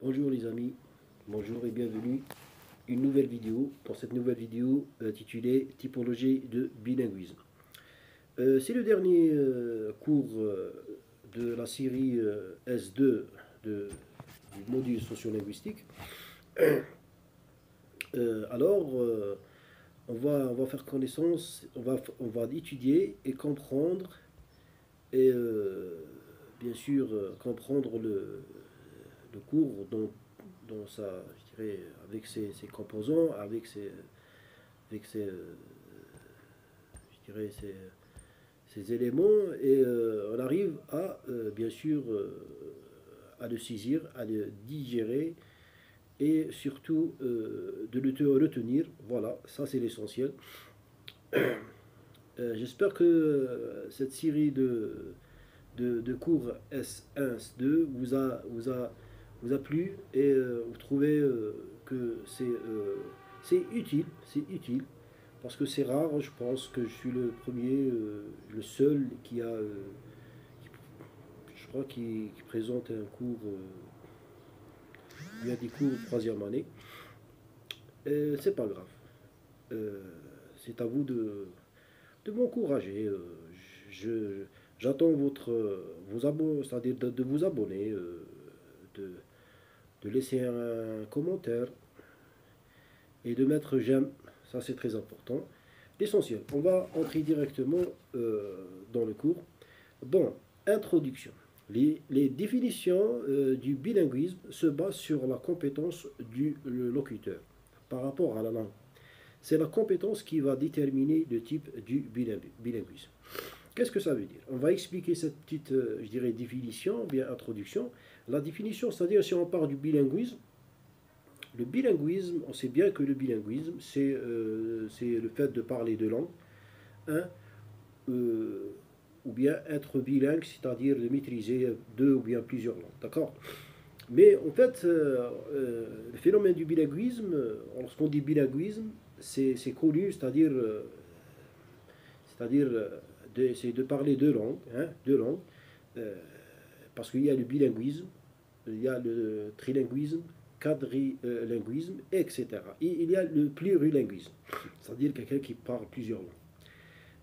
Bonjour les amis, bonjour et bienvenue. Une nouvelle vidéo, dans cette nouvelle vidéo intitulée Typologie de bilinguisme. C'est le dernier cours de la série S2 du module sociolinguistique. On va faire connaissance, on va étudier et comprendre et bien sûr comprendre le cours dans sa, je dirais, avec ses composants, avec ses, je dirais, ses éléments, et on arrive à, bien sûr, à le saisir, à le digérer, et surtout de le retenir. Voilà, ça c'est l'essentiel. J'espère que cette série de cours S1, S2 vous a plu et vous trouvez que c'est utile, parce que c'est rare, je pense que je suis le premier, le seul qui- je crois, qui présente un cours, il y a des cours de troisième année. C'est pas grave. Euh, c'est à vous de m'encourager. Je- J'attends c'est-à-dire de vous abonner, de, de laisser un commentaire et de mettre j'aime. Ça, c'est très important. L'essentiel. On va entrer directement dans le cours. Bon, introduction. Les définitions du bilinguisme se basent sur la compétence du locuteur par rapport à la langue. C'est la compétence qui va déterminer le type du bilinguisme. Qu'est-ce que ça veut dire? On va expliquer cette petite, je dirais, définition, bien introduction. La définition, c'est-à-dire si on parle du bilinguisme, le bilinguisme, on sait bien que le bilinguisme, c'est le fait de parler deux langues, hein, euh, ou bien être bilingue, c'est-à-dire de maîtriser deux ou bien plusieurs langues, d'accord? Mais en fait, le phénomène du bilinguisme, lorsqu'on dit bilinguisme, c'est connu, c'est-à-dire c'est de parler deux langues, hein, deux langues, euh, parce qu'il y a le bilinguisme, il y a le trilinguisme, quadrilinguisme, etc. Et il y a le plurilinguisme, c'est-à-dire quelqu'un qui parle plusieurs langues.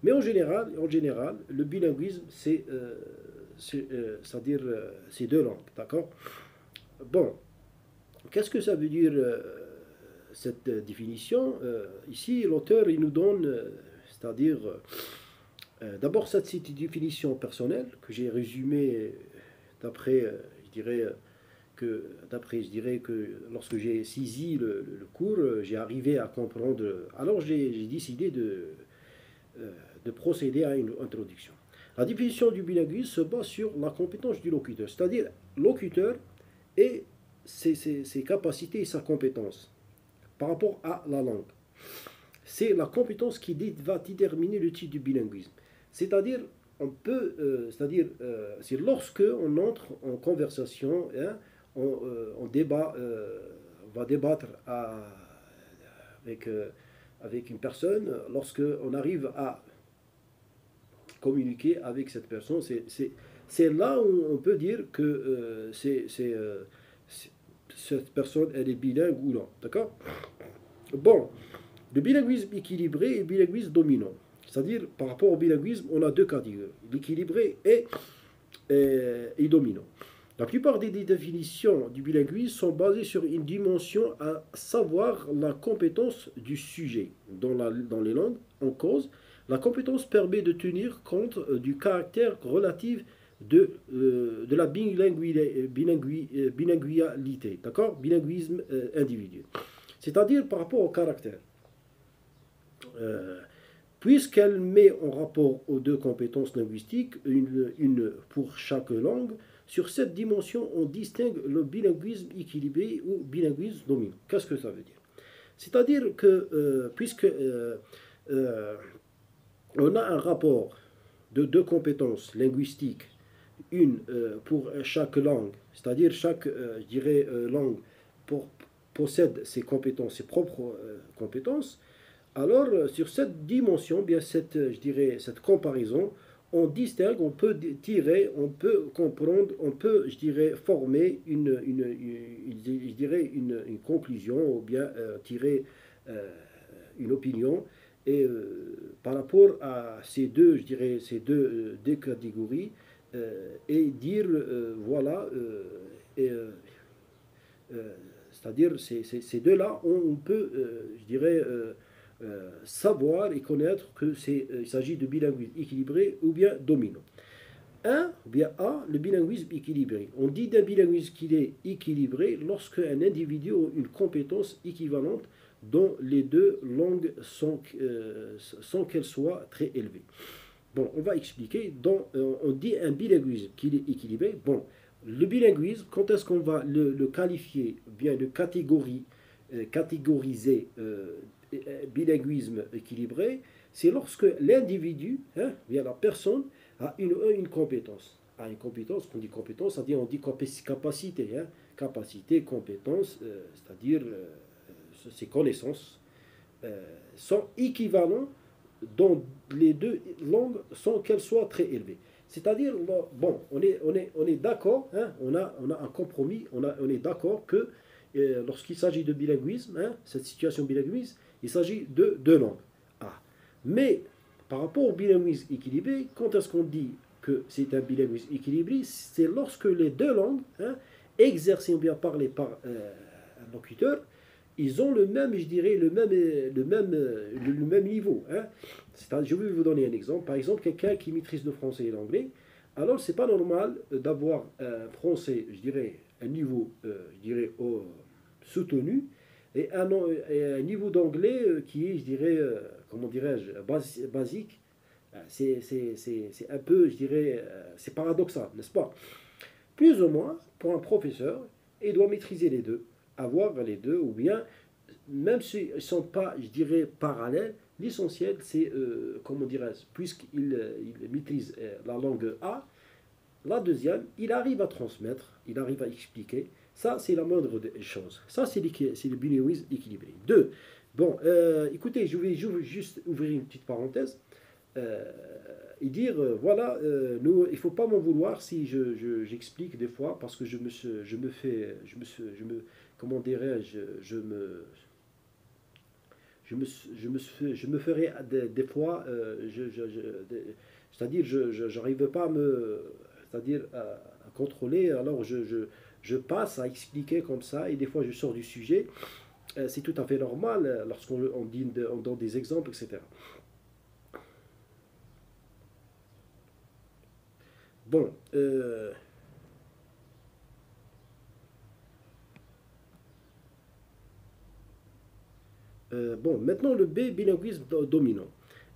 Mais en général, le bilinguisme, c'est-à-dire c'est deux langues, d'accord? Bon, qu'est-ce que ça veut dire cette définition? Ici, l'auteur, il nous donne, c'est-à-dire, d'abord cette définition personnelle que j'ai résumée d'après, je dirais, je dirais que lorsque j'ai saisi le cours, j'ai arrivé à comprendre. Alors j'ai décidé de procéder à une introduction. La définition du bilinguisme se base sur la compétence du locuteur, c'est-à-dire locuteur et ses capacités et sa compétence par rapport à la langue. C'est la compétence qui va déterminer le type du bilinguisme. C'est-à-dire, c'est lorsque on entre en conversation, hein, on débat, on va débattre avec, avec une personne, lorsque on arrive à communiquer avec cette personne, c'est là où on peut dire que cette personne, elle est bilingue ou non. D'accord? Bon, le bilinguisme équilibré et le bilinguisme dominant. C'est-à-dire, par rapport au bilinguisme, on a deux catégories, l'équilibré et dominant. La plupart des définitions du bilinguisme sont basées sur une dimension, à savoir la compétence du sujet dans les langues en cause. La compétence permet de tenir compte du caractère relatif de la bilingualité, d'accord? Bilinguisme individuel. C'est-à-dire par rapport au caractère. Euh, Puisqu'elle met en rapport aux deux compétences linguistiques, une pour chaque langue, sur cette dimension, on distingue le bilinguisme équilibré ou bilinguisme dominant. Qu'est-ce que ça veut dire? C'est-à-dire que, puisque euh, on a un rapport de deux compétences linguistiques, une pour chaque langue, c'est-à-dire chaque, je dirais, langue pour, possède ses compétences, ses propres compétences, alors sur cette dimension, bien cette, je dirais, cette comparaison, on distingue, on peut tirer, on peut comprendre, on peut, je dirais, former je dirais une conclusion ou bien tirer euh, une opinion. Et par rapport à ces deux, je dirais, deux catégories, et dire, voilà, et, euh, c'est-à-dire ces deux-là, on peut, je dirais, savoir et connaître que il s'agit de bilinguisme équilibré ou bien dominant. Un, ou bien A, le bilinguisme équilibré. On dit d'un bilinguisme qu'il est équilibré lorsque un individu a une compétence équivalente dans les deux langues sans qu'elle soit très élevée. Bon, on va expliquer. On dit un bilinguisme qu'il est équilibré. Bon, le bilinguisme, quand est-ce qu'on va le qualifier, bien le catégoriser bilinguisme équilibré, c'est lorsque l'individu, hein, bien la personne, a une compétence. A une compétence, on dit compétence, c'est-à-dire on dit capacité, hein, capacité, compétence, c'est-à-dire ses connaissances sont équivalents dans les deux langues sans qu'elles soient très élevées. C'est-à-dire, bon, on est d'accord, hein, on a un compromis, on est d'accord que lorsqu'il s'agit de bilinguisme, hein, cette situation bilinguisme, il s'agit de deux langues. Ah. Mais par rapport au bilinguisme équilibré, quand est-ce qu'on dit que c'est un bilinguisme équilibré? C'est lorsque les deux langues, hein, exercées ou bien parlées par un locuteur, ils ont le même, je dirais, le même niveau. Hein. Je vais vous donner un exemple. Par exemple, quelqu'un qui maîtrise le français et l'anglais, alors c'est pas normal d'avoir un français, je dirais, un niveau, je dirais, soutenu, et un niveau d'anglais qui est, je dirais, comment dirais-je, basique. C'est un peu, je dirais, c'est paradoxal, n'est-ce pas? Plus ou moins, pour un professeur, il doit maîtriser les deux, avoir les deux, ou bien, même s'ils ne sont pas, je dirais, parallèles, l'essentiel, c'est, comment dirais-je, il maîtrise la langue A, la deuxième, il arrive à transmettre, il arrive à expliquer. Ça, c'est la moindre des choses. Ça, c'est le bilinguisme équilibré. Deux, bon, écoutez, je vais juste ouvrir une petite parenthèse euh, et dire, voilà, il ne faut pas m'en vouloir si j'explique des fois, parce que je me fais, comment dirais-je, je me ferai des fois, c'est-à-dire, je n'arrive pas à c'est-à-dire à contrôler, alors je passe à expliquer comme ça, et des fois je sors du sujet. C'est tout à fait normal on donne des exemples, etc. Bon, bon, maintenant le B, bilinguisme dominant.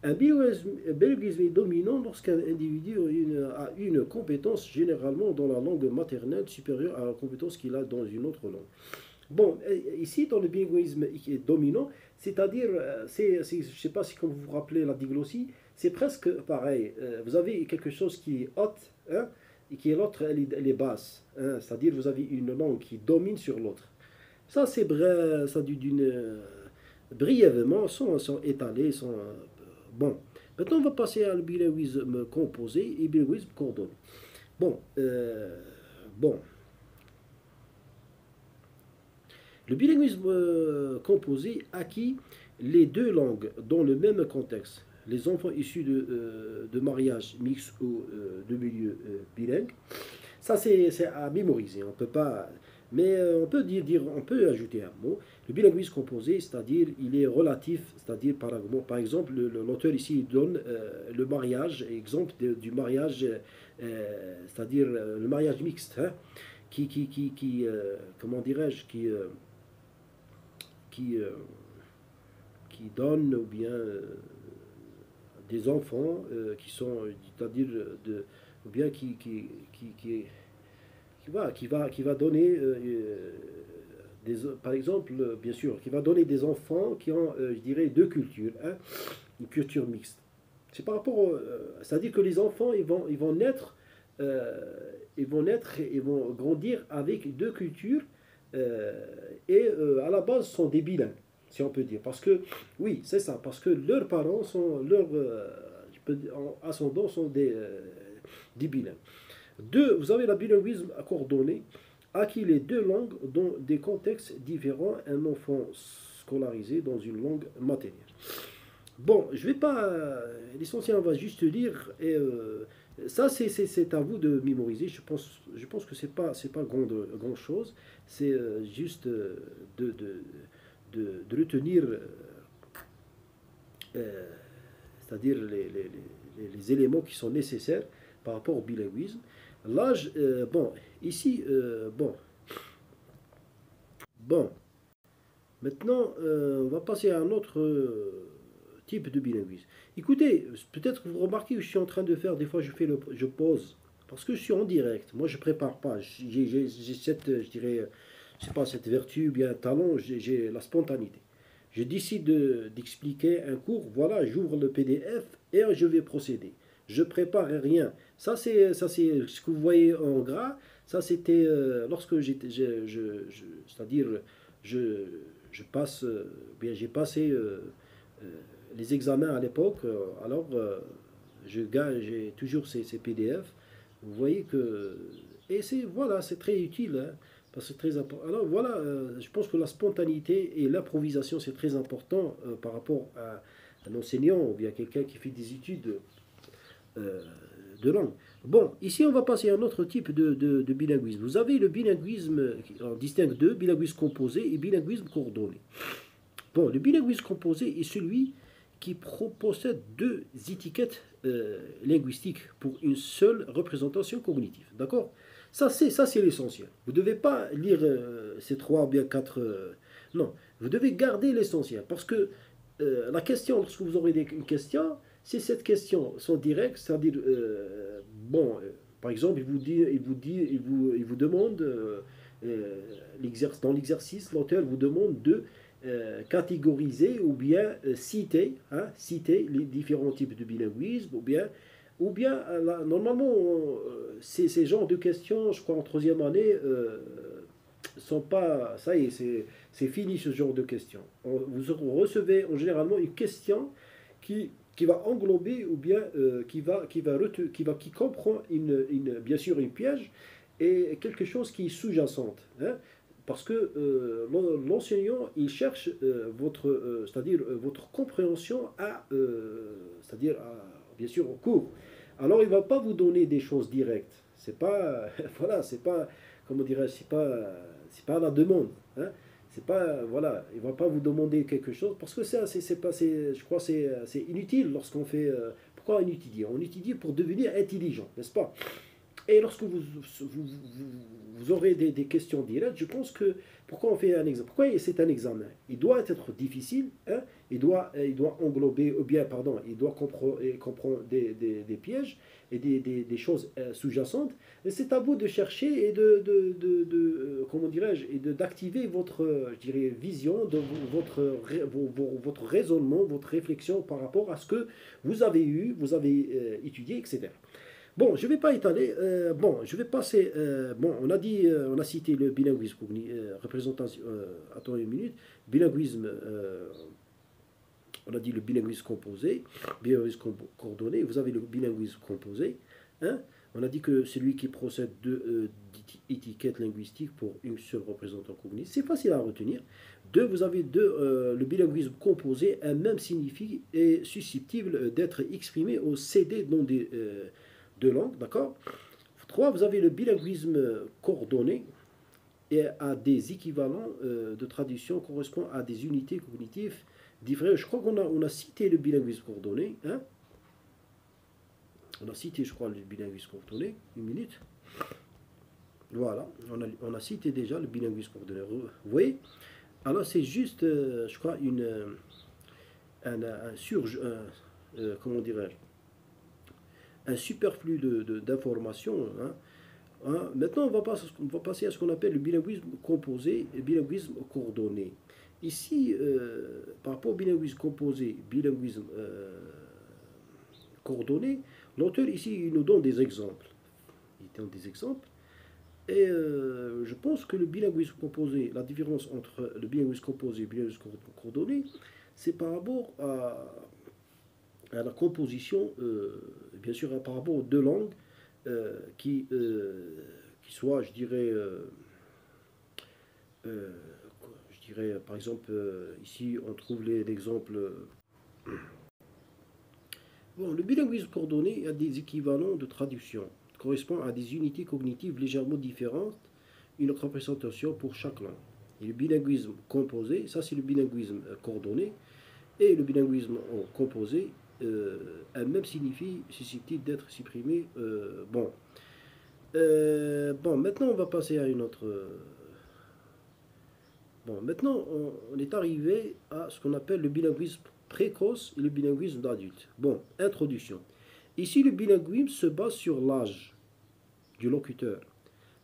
Un bilinguisme est dominant lorsqu'un individu a une compétence généralement dans la langue maternelle supérieure à la compétence qu'il a dans une autre langue. Bon, ici, dans le bilinguisme qui est dominant, c'est-à-dire, je ne sais pas si comme vous vous rappelez la diglossie, c'est presque pareil. Vous avez quelque chose qui est haute, hein, et qui est l'autre, elle est basse. Hein, c'est-à-dire, vous avez une langue qui domine sur l'autre. Ça, c'est vrai, ça brièvement, sans étaler, bon. Maintenant, on va passer à le bilinguisme composé et bilinguisme coordonné. Bon, bon, le bilinguisme composé acquis les deux langues dans le même contexte. Les enfants issus de mariages mixtes ou de milieux bilingues, ça c'est à mémoriser. On peut pas, mais on peut on peut ajouter un mot. Le bilinguisme composé, c'est-à-dire il est relatif, c'est-à-dire par exemple l'auteur ici donne le mariage, exemple du mariage, c'est-à-dire le mariage mixte, hein, comment dirais-je, qui, euh, qui donnent ou bien des enfants qui sont, c'est-à-dire ou bien qui va donner par exemple, bien sûr, qui va donner des enfants qui ont, je dirais, deux cultures, hein, une culture mixte. C'est par rapport, c'est-à-dire que les enfants, ils vont naître et ils vont grandir avec deux cultures et à la base sont des bilingues, si on peut dire. Parce que, oui, c'est ça, parce que leurs parents sont ascendants sont des bilingues. Deux, vous avez le bilinguisme coordonné, acquis les deux langues dans des contextes différents, un enfant scolarisé dans une langue maternelle. Bon, je vais pas. L'essentiel, on va juste lire. Et ça, c'est à vous de mémoriser. Je pense que c'est pas grand chose. C'est juste de retenir, euh, c'est-à-dire les éléments qui sont nécessaires par rapport au bilinguisme. Là, bon, ici, bon, maintenant, on va passer à un autre type de bilinguisme. Écoutez, peut-être que vous remarquez que je suis en train de faire, des fois je pause, parce que je suis en direct. Moi, je prépare pas. J'ai cette, je dirais, je sais pas, cette vertu, bien un talent, j'ai la spontanéité. Je décide d'expliquer un cours, voilà, j'ouvre le PDF et je vais procéder. Je prépare rien. Ça c'est ce que vous voyez en gras. Ça c'était lorsque j'étais, c'est-à-dire je, je passe, bien j'ai passé euh, les examens à l'époque. Alors j'ai toujours ces PDF. Vous voyez que et c'est voilà, c'est très utile. Hein, parce que c'est très important. Alors voilà, je pense que la spontanéité et l'improvisation, c'est très important par rapport à un enseignant ou bien quelqu'un qui fait des études euh, de langue. Bon, ici on va passer à un autre type de bilinguisme. Vous avez le bilinguisme, on distingue deux, bilinguisme composé et bilinguisme coordonné. Bon, le bilinguisme composé est celui qui possède deux étiquettes linguistiques pour une seule représentation cognitive. D'accord. Ça c'est l'essentiel. Vous ne devez pas lire ces trois ou bien quatre. Non, vous devez garder l'essentiel. Parce que la question, lorsque vous aurez une question, si cette question sont directes, c'est-à-dire, bon, par exemple, il vous demande, dans l'exercice, l'auteur vous demande de catégoriser ou bien citer les différents types de bilinguisme, ou bien normalement, ces genres de questions, je crois en troisième année, sont pas, ça y est, c'est fini ce genre de questions. Vous recevez en généralement une question qui va englober ou bien qui comprend bien sûr une piège et quelque chose qui est sous-jacente. Hein. Parce que l'enseignant, il cherche c'est-à-dire votre compréhension c'est-à-dire bien sûr au cours. Alors il ne va pas vous donner des choses directes. C'est pas, voilà, c'est pas, comment dirais-je, c'est pas à la demande. Hein. C'est pas, voilà, il va pas vous demander quelque chose parce que ça, c'est pas, je crois, c'est inutile lorsqu'on fait. Pourquoi on étudie? On étudie pour devenir intelligent, n'est-ce pas? Et lorsque vous aurez des questions directes, je pense que pourquoi on fait un examen? Pourquoi c'est un examen? Il doit être difficile, hein, il doit englober, ou bien, pardon, il doit comprendre des pièges et des choses sous-jacentes. Et c'est à vous de chercher et comment dirais-je, et d'activer votre, je dirais, vision, votre raisonnement, votre réflexion par rapport à ce que vous avez eu, vous avez étudié, etc. Bon, je ne vais pas étaler. Bon, je vais passer. Bon, on a cité le bilinguisme représentation. Attends une minute. Bilinguisme. On a dit le bilinguisme composé, bilinguisme coordonné. Vous avez le bilinguisme composé. Hein. On a dit que celui qui procède de étiquettes linguistiques pour une seule représentation cognitive. C'est facile à retenir. Deux, vous avez le bilinguisme composé, un même signifie est susceptible d'être exprimé au CD dans des deux langues, d'accord. Trois, vous avez le bilinguisme coordonné et à des équivalents de traduction correspond à des unités cognitives différentes. Je crois qu'on a cité le bilinguisme coordonné. Hein. On a cité, je crois, le bilinguisme coordonné. Une minute. Voilà, on a cité déjà le bilinguisme coordonné. Vous voyez. Alors c'est juste, je crois, comment dirais-je, un superflu d'informations. Hein. Hein. Maintenant, on va passer à ce qu'on appelle le bilinguisme composé et bilinguisme coordonné. Ici, par rapport au bilinguisme composé, bilinguisme coordonné, l'auteur ici il nous donne des exemples. Il donne des exemples. Et je pense que le bilinguisme composé, la différence entre le bilinguisme composé et le bilinguisme coordonné, c'est par rapport à la composition, bien sûr, par rapport aux deux langues qui soient, euh, je dirais, par exemple, ici, on trouve l'exemple. Bon, le bilinguisme coordonné a des équivalents de traduction, correspond à des unités cognitives légèrement différentes, une représentation pour chaque langue. Et le bilinguisme composé, ça c'est le bilinguisme coordonné, et le bilinguisme composé, elle-même signifie susceptible d'être supprimé. Bon, maintenant on va passer à une autre. Bon, maintenant on est arrivé à ce qu'on appelle le bilinguisme précoce et le bilinguisme d'adulte. Bon, introduction. Ici, le bilinguisme se base sur l'âge du locuteur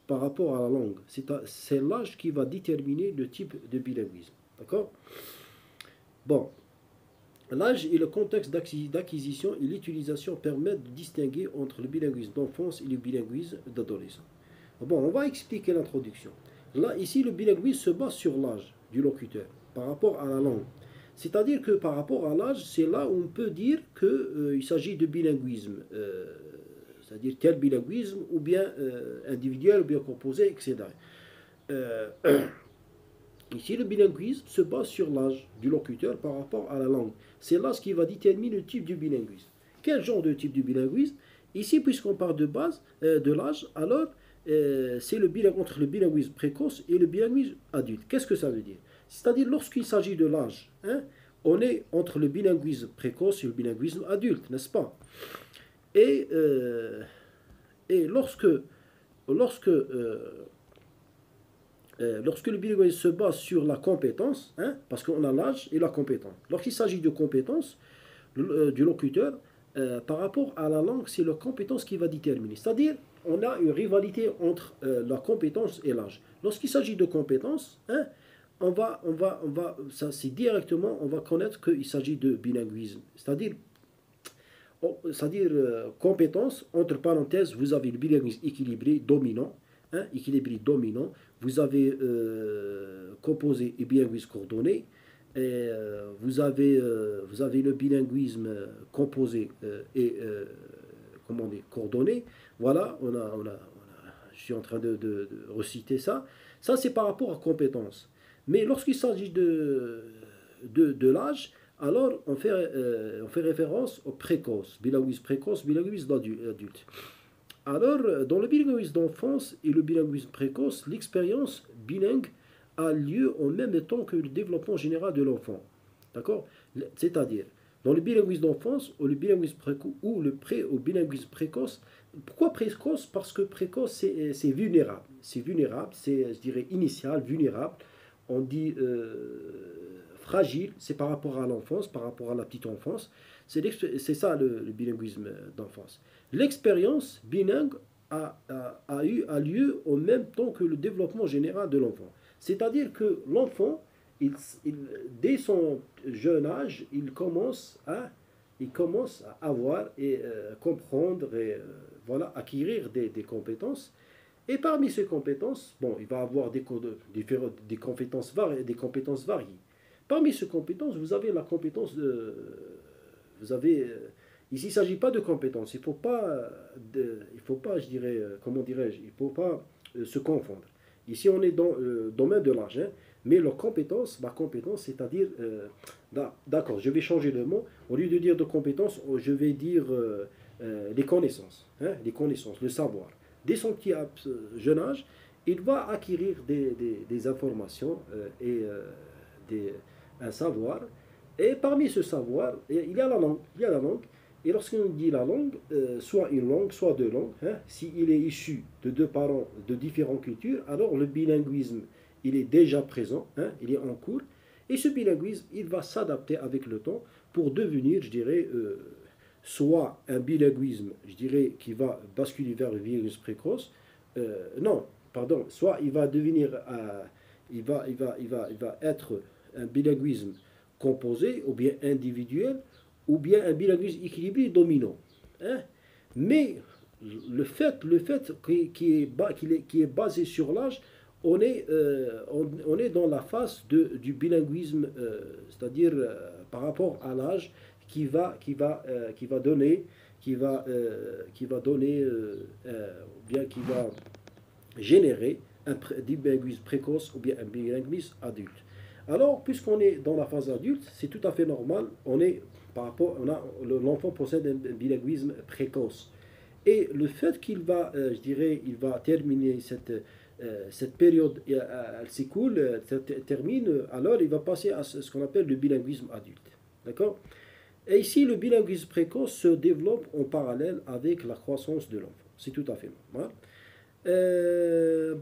par rapport à la langue. C'est l'âge qui va déterminer le type de bilinguisme. D'accord? Bon, l'âge et le contexte d'acquisition et l'utilisation permettent de distinguer entre le bilinguisme d'enfance et le bilinguisme d'adolescent. Bon, on va expliquer l'introduction. Là, ici, le bilinguisme se base sur l'âge du locuteur par rapport à la langue. C'est-à-dire que par rapport à l'âge, c'est là où on peut dire qu'il s'agit de bilinguisme, c'est-à-dire tel bilinguisme, ou bien individuel, ou bien composé, etc. Euh, Ici, le bilinguisme se base sur l'âge du locuteur par rapport à la langue. C'est l'âge qui va déterminer le type du bilinguisme. Quel genre de type de bilinguisme? Ici, puisqu'on parle de base, de l'âge, alors c'est le bilinguisme entre le bilinguisme précoce et le bilinguisme adulte. Qu'est-ce que ça veut dire? C'est-à-dire lorsqu'il s'agit de l'âge, hein, on est entre le bilinguisme précoce et le bilinguisme adulte, n'est-ce pas? Et, euh, et lorsque le bilinguisme se base sur la compétence, hein, parce qu'on a l'âge et la compétence. Lorsqu'il s'agit de compétence du locuteur, par rapport à la langue, c'est la compétence qui va déterminer. C'est-à-dire, on a une rivalité entre la compétence et l'âge. Lorsqu'il s'agit de compétence, hein, ça c'est directement, on va connaître qu'il s'agit de bilinguisme. C'est-à-dire compétence, entre parenthèses, vous avez le bilinguisme équilibré dominant, hein, équilibré dominant, vous avez composé et bilinguisme coordonné, et vous avez le bilinguisme composé comment on dit, coordonné. Voilà, je suis en train de reciter ça. Ça, c'est par rapport à compétence. Mais lorsqu'il s'agit de l'âge, alors on fait référence au précoce, bilinguisme d'adulte. Alors, dans le bilinguisme d'enfance et le bilinguisme précoce, l'expérience bilingue a lieu en même temps que le développement général de l'enfant. D'accord? C'est-à-dire, dans le bilinguisme d'enfance ou le bilinguisme précoce ou au bilinguisme précoce. Pourquoi précoce? Parce que précoce, c'est vulnérable. C'est vulnérable, c'est, je dirais, initial, vulnérable. On dit fragile, c'est par rapport à l'enfance, par rapport à la petite enfance. C'est ça le bilinguisme d'enfance. L'expérience bilingue a lieu en même temps que le développement général de l'enfant. C'est-à-dire que l'enfant, dès son jeune âge, il commence à avoir et comprendre et voilà, acquérir des compétences. Et parmi ces compétences, bon, il va avoir des compétences variées. Parmi ces compétences, vous avez la compétence de... Vous avez... Ici, il ne s'agit pas de compétences. Il ne faut pas, je dirais, comment dirais-je, il ne faut pas se confondre. Ici, on est dans le domaine de l'âge, hein, mais ma compétence, c'est-à-dire, d'accord, je vais changer le mot. Au lieu de dire de compétences, je vais dire les connaissances, hein, les connaissances, le savoir. Dès son petit jeune âge, il va acquérir des informations et un savoir. Et parmi ce savoir, il y a la langue. Il y a la langue. Et lorsqu'on dit la langue, soit une langue, soit deux langues, hein, s'il est issu de deux parents de différentes cultures, alors le bilinguisme, il est déjà présent, hein, il est en cours. Et ce bilinguisme, il va s'adapter avec le temps pour devenir, je dirais, soit un bilinguisme, je dirais, qui va basculer vers le bilinguisme précoce, non, pardon, soit il va devenir, il va être un bilinguisme composé ou bien individuel, ou bien un bilinguisme équilibré dominant. Hein? Mais le fait qui est basé sur l'âge, on est dans la phase du bilinguisme, c'est-à-dire par rapport à l'âge qui va donner, bien qui va générer un bilinguisme précoce ou bien un bilinguisme adulte. Alors, puisqu'on est dans la phase adulte, c'est tout à fait normal. L'enfant possède un bilinguisme précoce. Et le fait qu'il va, je dirais, il va terminer cette période, elle s'écoule, termine, alors il va passer à ce qu'on appelle le bilinguisme adulte. D'accord? Et ici, le bilinguisme précoce se développe en parallèle avec la croissance de l'enfant. C'est tout à fait normal.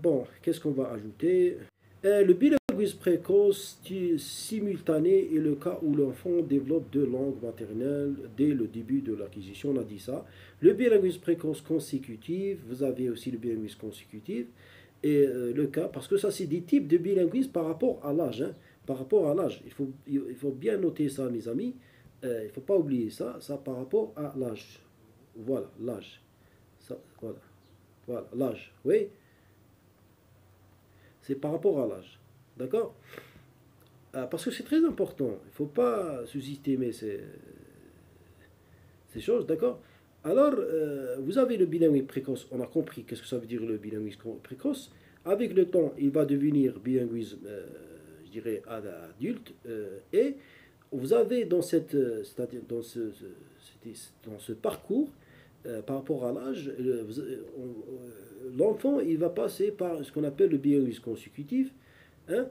Bon, qu'est-ce qu'on va ajouter? Le bilinguisme précoce simultané est le cas où l'enfant développe deux langues maternelles dès le début de l'acquisition, on a dit ça. Le bilinguisme précoce consécutif, vous avez aussi le bilinguisme consécutif, et le cas, parce que ça c'est des types de bilinguisme par rapport à l'âge, hein, par rapport à l'âge. Il faut bien noter ça, mes amis. Il ne faut pas oublier ça, ça par rapport à l'âge. Voilà, l'âge. Voilà, voilà, l'âge, oui. C'est par rapport à l'âge. D'accord? Parce que c'est très important. Il ne faut pas sous-estimer ces choses, d'accord? Alors, vous avez le bilinguisme précoce. On a compris qu'est-ce que ça veut dire le bilinguisme précoce. Avec le temps, il va devenir bilinguisme, je dirais, adulte. Et vous avez c'est-à-dire dans ce parcours, par rapport à l'âge, l'enfant, il va passer par ce qu'on appelle le bilinguisme consécutif. Hein.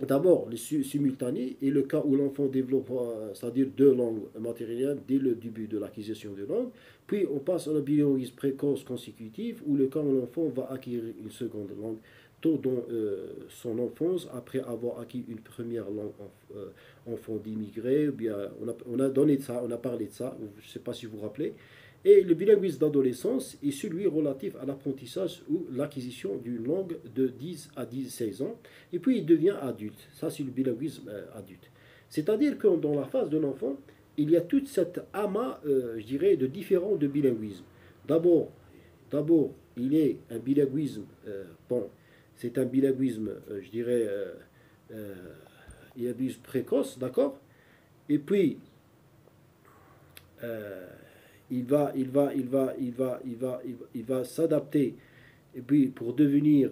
D'abord, le simultané est le cas où l'enfant développe, c'est-à-dire deux langues maternelles dès le début de l'acquisition de langue. Puis, on passe à la bilinguisme précoce consécutif, où le cas où l'enfant va acquérir une seconde langue tôt dans son enfance, après avoir acquis une première langue enfant d'immigrés. On a donné de ça, on a parlé de ça, je ne sais pas si vous vous rappelez. Et le bilinguisme d'adolescence est celui relatif à l'apprentissage ou l'acquisition d'une langue de 10 à 16 ans. Et puis il devient adulte. Ça, c'est le bilinguisme adulte. C'est-à-dire que dans la phase de l'enfant, il y a toute cette amas, je dirais, de différents de bilinguisme. D'abord, il est un bilinguisme, bon, c'est un bilinguisme, je dirais, bilinguisme précoce, d'accord? Et puis, euh, il va s'adapter et puis pour devenir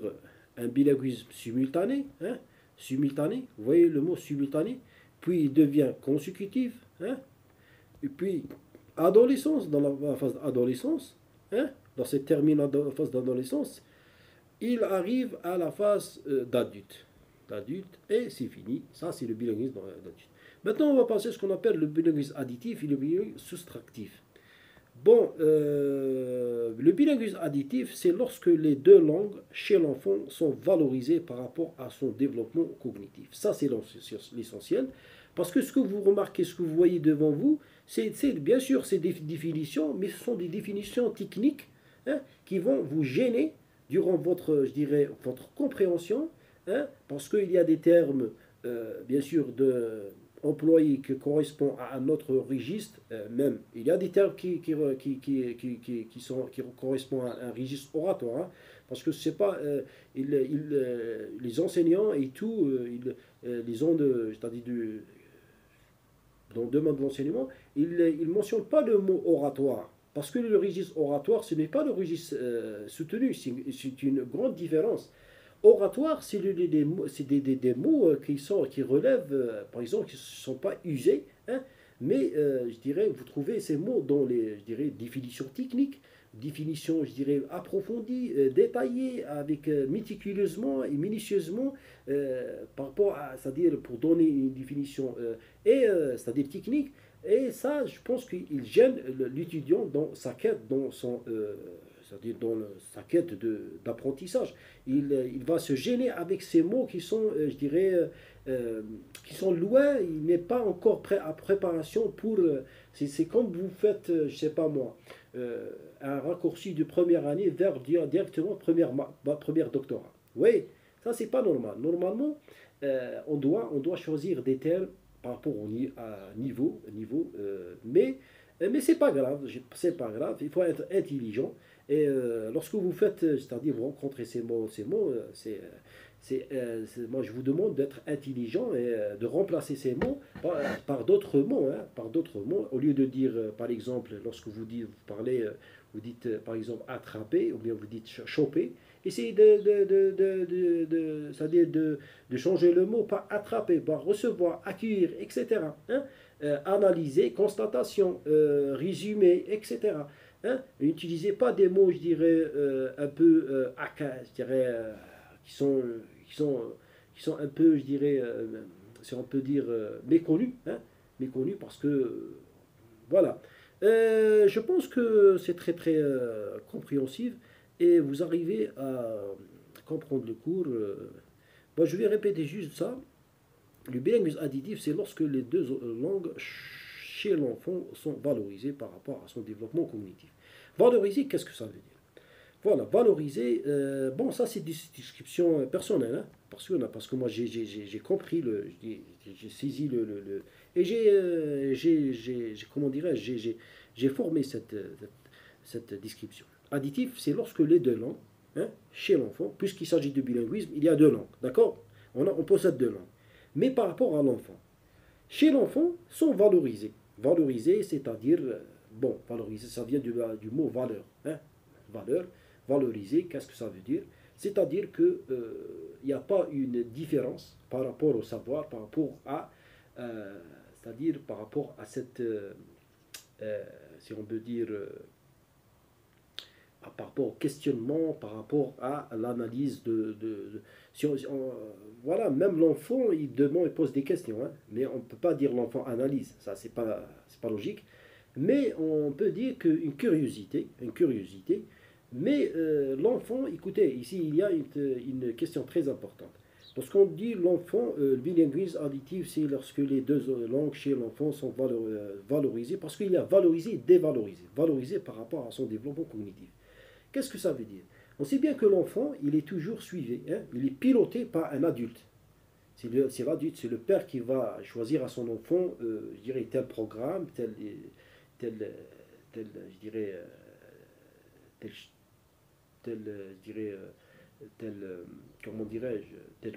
un bilinguisme simultané, hein, simultané, vous voyez le mot simultané, puis il devient consécutif, hein, et puis adolescence, dans la phase d'adolescence, hein, dans cette termine la phase d'adolescence, il arrive à la phase d'adulte, et c'est fini, ça c'est le bilinguisme d'adulte. Maintenant on va passer à ce qu'on appelle le bilinguisme additif et le bilinguisme soustractif. Bon, le bilinguisme additif, c'est lorsque les deux langues chez l'enfant sont valorisées par rapport à son développement cognitif. Ça, c'est l'essentiel. Parce que ce que vous remarquez, ce que vous voyez devant vous, bien sûr, c'est des définitions, mais ce sont des définitions techniques, hein, qui vont vous gêner durant votre, je dirais, votre compréhension, hein, parce qu'il y a des termes, bien sûr, employé qui correspond à un autre registre, même. Il y a des termes qui correspondent à un registre oratoire, hein, parce que c'est pas, les enseignants et tout, les ont c'est-à-dire dans le domaine de l'enseignement, ils ne mentionnent pas le mot oratoire. Parce que le registre oratoire, ce n'est pas le registre soutenu, c'est une grande différence. Oratoire, c'est des mots qui relèvent, par exemple, qui ne sont pas usés, hein, mais je dirais, vous trouvez ces mots dans les, je dirais, définitions techniques, définitions, je dirais, approfondies, détaillées, avec méticuleusement et minutieusement, par rapport à, c'est-à-dire, pour donner une définition, c'est-à-dire technique, et ça, je pense qu'il gêne l'étudiant dans sa quête, dans son c'est-à-dire dans sa quête d'apprentissage. Il va se gêner avec ces mots qui sont, je dirais, qui sont loin, il n'est pas encore prêt à préparation pour... c'est comme vous faites, je ne sais pas moi, un raccourci de première année vers directement première doctorat. Oui, ça c'est pas normal. Normalement, on doit choisir des termes par rapport à mais c'est pas grave, il faut être intelligent. Et lorsque vous faites, c'est-à-dire vous rencontrez ces mots, Moi, je vous demande d'être intelligent et de remplacer ces mots par d'autres mots, hein, par d'autres mots. Au lieu de dire, par exemple, lorsque vous parlez, vous dites, par exemple, attraper, ou bien vous dites choper, essayez c'est-à-dire de changer le mot par attraper, par recevoir, accueillir, etc. Hein. Analyser, constatation, résumé, etc. Hein. N'utilisez pas des mots, je dirais, un peu, je dirais, qui sont, qui sont, qui sont un peu, je dirais, si on peut dire, méconnus, hein, méconnus parce que, voilà. Je pense que c'est très très compréhensif et vous arrivez à comprendre le cours. Moi, je vais répéter juste ça. Le bilinguisme additif, c'est lorsque les deux langues chez l'enfant sont valorisées par rapport à son développement cognitif. Valoriser, qu'est-ce que ça veut dire? Voilà, valoriser, bon, ça c'est des descriptions personnelles, hein, parce que moi j'ai compris, j'ai saisi et comment dirais-je, j'ai formé cette description. Additif, c'est lorsque les deux langues, hein, chez l'enfant, puisqu'il s'agit de bilinguisme, il y a deux langues, d'accord? On possède deux langues. Mais par rapport à l'enfant, chez l'enfant, sont valorisés. Valoriser, c'est-à-dire, bon, valoriser, ça vient du mot valeur, hein, valeur. Valoriser, qu'est-ce que ça veut dire? C'est-à-dire qu'il n'y a pas une différence par rapport au savoir, par rapport à, c'est-à-dire par rapport à cette, si on peut dire, par rapport au questionnement, par rapport à l'analyse voilà, même l'enfant, il demande, il pose des questions, hein, mais on ne peut pas dire l'enfant analyse, ça c'est pas logique, mais on peut dire une curiosité, mais l'enfant, écoutez, ici il y a une question très importante. Lorsqu'on dit l'enfant, le bilinguisme additif, c'est lorsque les deux langues chez l'enfant sont valorisées, parce qu'il y a valorisé et dévalorisé. Valorisé par rapport à son développement cognitif. Qu'est-ce que ça veut dire? On sait bien que l'enfant, il est toujours suivi, hein, il est piloté par un adulte. C'est l'adulte, c'est le père qui va choisir à son enfant, je dirais, tel programme, tel, je dirais, tel, je dirais, tel, comment dirais-je,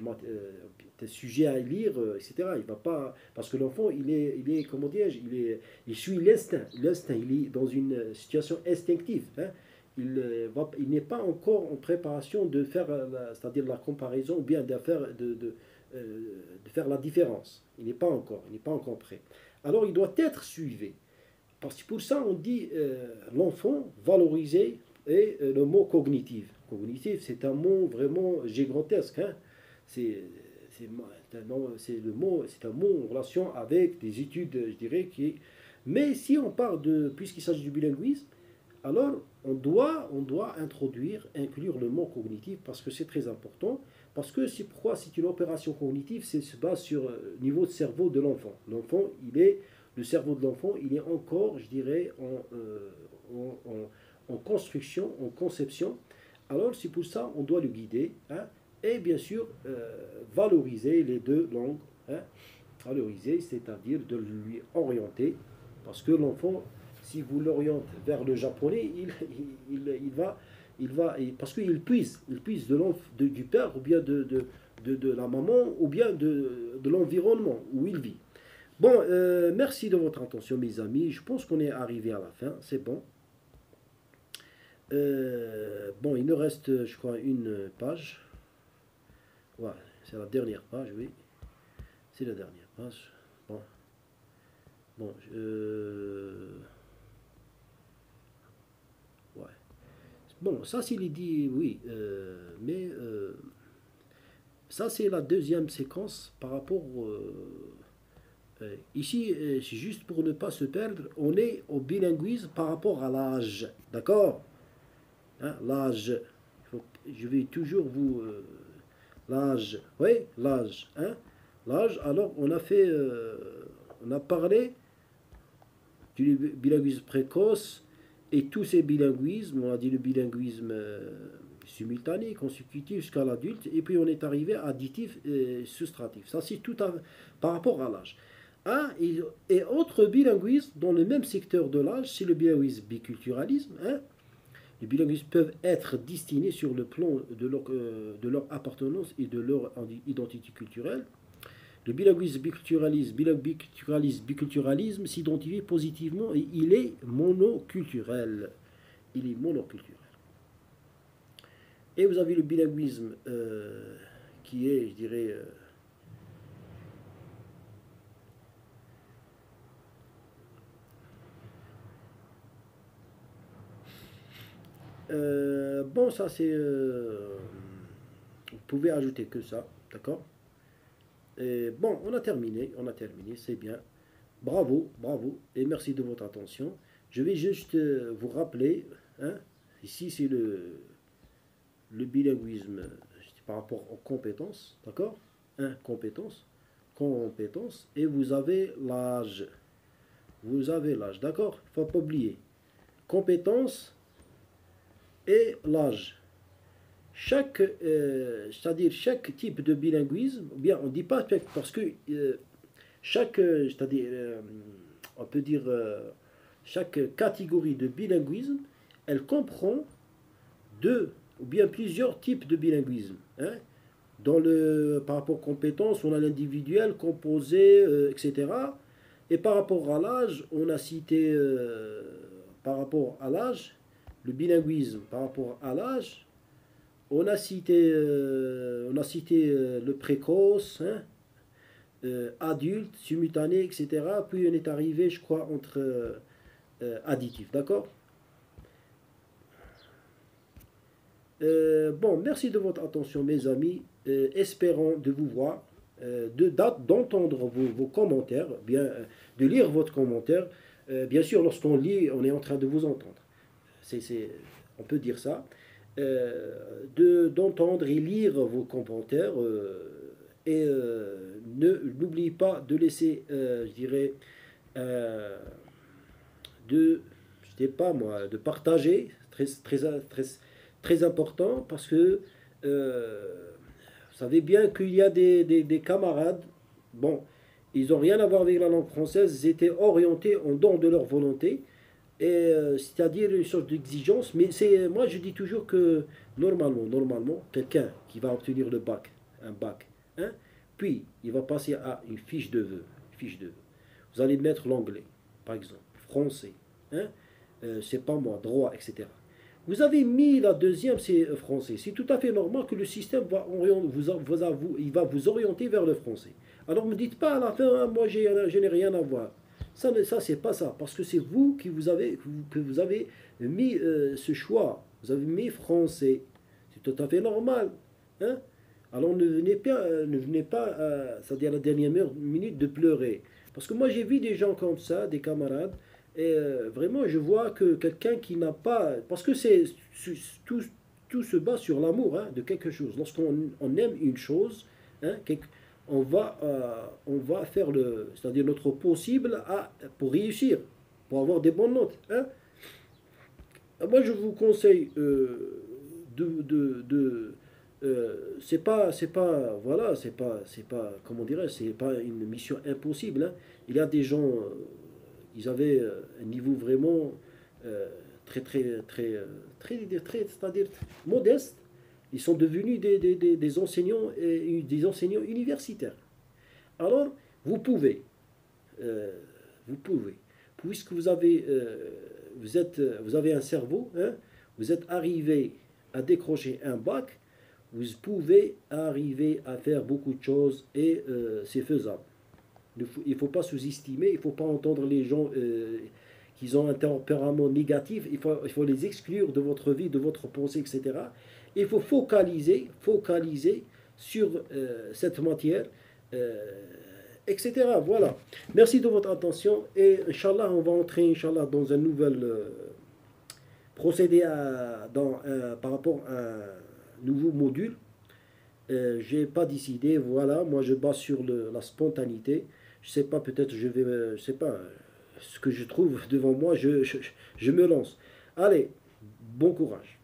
tel sujet à lire, etc. Il va pas, parce que l'enfant, comment dirais-je, il suit l'instinct. L'instinct, il est dans une situation instinctive. Hein. Il n'est pas encore en préparation de faire, c'est-à-dire la comparaison, ou bien de faire la différence. Il n'est pas encore prêt. Alors, il doit être suivi. Parce que pour ça, on dit l'enfant valorisé et le mot cognitif. Cognitif, c'est un mot vraiment gigantesque. Hein. C'est un mot en relation avec des études, je dirais, Mais si on parle puisqu'il s'agit du bilinguisme, alors on doit inclure le mot cognitif parce que c'est très important. Parce que c'est pourquoi c'est une opération cognitive, c'est se base sur le niveau de cerveau de l'enfant. Le cerveau de l'enfant, il est encore, je dirais, en construction, en conception. Alors c'est pour ça on doit le guider, hein, et bien sûr valoriser les deux langues. Hein, valoriser, c'est-à-dire de lui orienter, parce que l'enfant, si vous l'orientez vers le japonais, parce qu'il puise du père, ou bien de la maman, ou bien de l'environnement où il vit. Bon, merci de votre attention, mes amis. Je pense qu'on est arrivé à la fin. C'est bon. Bon, il nous reste, je crois, une page. Ouais, c'est la dernière page, oui. C'est la dernière page. Bon. Bon, ouais. Bon, ça, s'il dit, oui. Mais ça, c'est la deuxième séquence par rapport. Ici, c'est juste pour ne pas se perdre. On est au bilinguisme par rapport à l'âge. D'accord? Hein, l'âge. Je vais toujours vous. L'âge. Oui, l'âge. Hein? L'âge. Alors, on a parlé du bilinguisme précoce et tous ces bilinguismes. On a dit le bilinguisme simultané, consécutif jusqu'à l'adulte. Et puis, on est arrivé à additif et soustratif. Ça, c'est par rapport à l'âge. Ah, et autre bilinguisme dans le même secteur de l'âge, c'est le bilinguisme biculturalisme. Hein? Les bilinguismes peuvent être distingués sur le plan de leur appartenance et de leur identité culturelle. Le biculturalisme s'identifie positivement et il est monoculturel. Il est monoculturel. Et vous avez le bilinguisme qui est, je dirais, bon, ça c'est. Vous pouvez ajouter que ça, d'accord? Et bon, on a terminé, c'est bien. Bravo, bravo, et merci de votre attention. Je vais juste vous rappeler, hein, ici c'est le bilinguisme par rapport aux compétences, d'accord? Un, compétences, compétences, et vous avez l'âge. Vous avez l'âge, d'accord? Il ne faut pas oublier. Compétences et l'âge. C'est-à-dire chaque type de bilinguisme, ou bien on ne dit pas parce que c'est-à-dire, on peut dire chaque catégorie de bilinguisme, elle comprend deux ou bien plusieurs types de bilinguisme. Hein. Par rapport aux compétences, on a l'individuel, composé, etc. Et par rapport à l'âge, on a cité par rapport à l'âge, le bilinguisme par rapport à l'âge, on a cité le précoce, hein, adulte, simultané, etc. Puis on est arrivé, je crois, entre additif, d'accord. Bon, merci de votre attention, mes amis. Espérons de vous voir, d'entendre vos commentaires, bien, de lire votre commentaire. Bien sûr, lorsqu'on lit, on est en train de vous entendre. On peut dire ça. D'entendre et lire vos commentaires. Et n'oubliez pas de laisser, je dirais, je sais pas moi, de partager, très important, parce que vous savez bien qu'il y a des camarades, bon, ils n'ont rien à voir avec la langue française, ils étaient orientés en don de leur volonté, et c'est-à-dire une sorte d'exigence, mais moi je dis toujours que normalement, quelqu'un qui va obtenir le bac, un bac, hein, puis il va passer à une fiche de vœux, vous allez mettre l'anglais, par exemple, français, hein, c'est pas moi, droit, etc. Vous avez mis la deuxième, c'est français. C'est tout à fait normal que le système il va vous orienter vers le français. Alors ne me dites pas à la fin, hein, moi je n'ai rien à voir. Ça c'est pas ça, parce que c'est vous que vous avez mis ce choix. Vous avez mis français. C'est tout à fait normal. Hein? Alors ne venez pas c'est-à-dire à la dernière minute, de pleurer. Parce que moi j'ai vu des gens comme ça, des camarades, et vraiment, je vois que quelqu'un qui n'a pas... Parce que tout, tout se base sur l'amour, hein, de quelque chose. Lorsqu'on aime une chose, hein, on va faire c'est-à-dire notre possible pour réussir, pour avoir des bonnes notes. Hein. Moi, je vous conseille voilà, c'est pas, comment dirais, c'est pas une mission impossible. Hein. Il y a des gens... ils avaient un niveau vraiment c'est-à-dire modeste. Ils sont devenus des enseignants et des enseignants universitaires. Alors, euh, vous pouvez, puisque vous avez un cerveau, hein, vous êtes arrivé à décrocher un bac, vous pouvez arriver à faire beaucoup de choses et c'est faisable. Il ne faut pas sous-estimer, il ne faut pas entendre les gens qui ont un tempérament négatif, il faut les exclure de votre vie, de votre pensée, etc. Il faut focaliser sur cette matière, etc. Voilà. Merci de votre attention et Inch'Allah, on va entrer Inch'Allah, dans un nouvel procédé par rapport à un nouveau module. J'ai pas décidé, voilà, moi je base sur la spontanéité. Je sais pas, peut-être je sais pas, ce que je trouve devant moi, je me lance. Allez, bon courage.